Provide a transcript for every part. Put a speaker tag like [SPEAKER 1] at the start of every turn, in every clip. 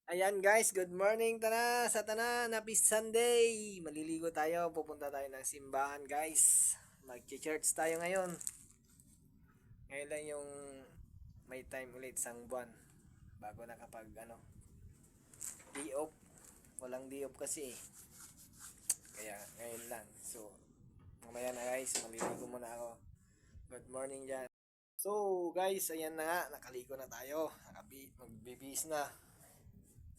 [SPEAKER 1] Ayan guys, good morning sa tanan, happy Sunday. Maliligo tayo, pupunta tayo ng simbahan guys. Mag-church tayo ngayon. Ngayon lang yung may time ulit sang buwan. Bago nakapag day off. Walang day off kasi eh. Kaya ngayon lang. So, mamaya na guys, maliligo muna ako. Good morning dyan. So guys, ayan na nga, nakaligo na tayo. Magbibis na.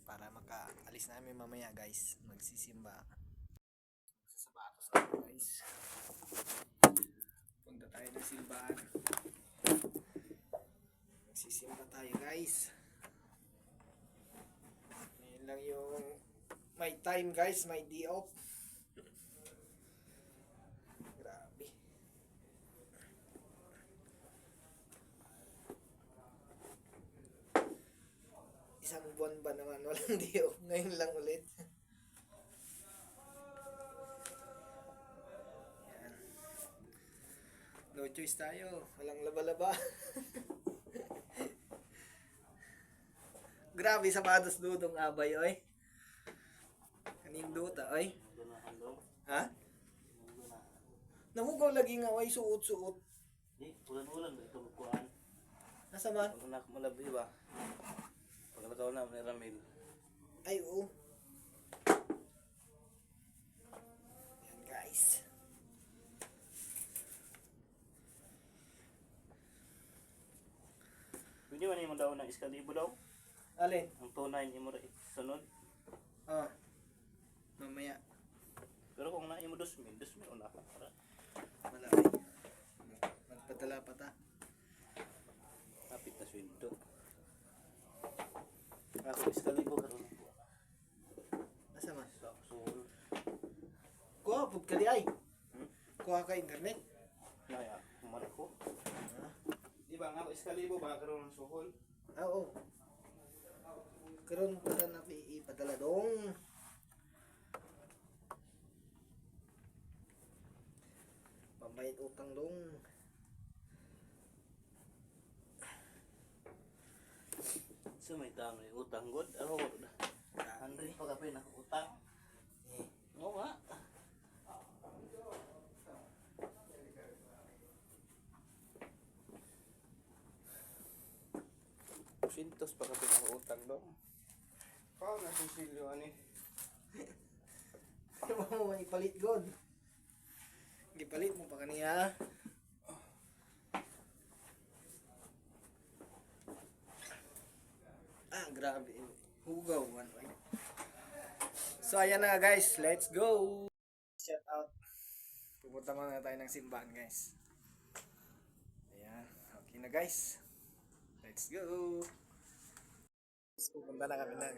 [SPEAKER 1] Para makaalis namin mamaya guys, magsisimba. Sa sapatos na guys. Punta tayo ng simbahan. Magsisimba tayo guys. Ngayon lang yung may time guys, may day off. Grabe. Isang buwan ba naman walang day off? Ngayon lang ulit. Yan. No choice tayo. Walang laba-laba. Grabe sapatos dudong abay oy. Kaning duta oy. Ha? Namugaw lagi nga oy suot-suot.
[SPEAKER 2] Di, ulan-ulan ba ito magkuhan?
[SPEAKER 1] Nasa man?
[SPEAKER 2] Pag anak malabi ba? Pagkalakaw na, may ramil.
[SPEAKER 1] Ay oo. Yan guys.
[SPEAKER 2] Pwede man yung daw ng iskalibo daw?
[SPEAKER 1] Alin?
[SPEAKER 2] Ang tunay niyo mo rin sunod.
[SPEAKER 1] Ah. Mamaya.
[SPEAKER 2] Pero kung na mo 2,000 una ka para.
[SPEAKER 1] Malaki. Magpadala pa ta.
[SPEAKER 2] Kapit na sweldo. Ako iskalibo karon ko.
[SPEAKER 1] Asa man?
[SPEAKER 2] Sa sul.
[SPEAKER 1] Kuha pud kali ay. Kuha ka internet.
[SPEAKER 2] Naya, kuman ako.
[SPEAKER 1] Ah.
[SPEAKER 2] Di ba nga ako iskalibo ba karon ng suhol?
[SPEAKER 1] Oo. Karon para na ipadala dong. Pambayad utang dong.
[SPEAKER 2] So may tao may utang god. Ako na. 100 pa kapay na utang. Oo nga. Sintos pa kapit ako utang dong. Kau na sisilyo ani.
[SPEAKER 1] Ano mo ipalit god? Gipalit mo pa kaniya. Ah, grabe. Hugaw man. So ayan na guys, let's go. Shout out. Pupunta muna tayo ng simbahan guys. Ayan, okay na guys. Let's go. Pupunta na kami ng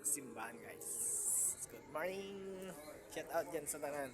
[SPEAKER 1] simbahan guys. Good morning. Shout out dyan sa tanan.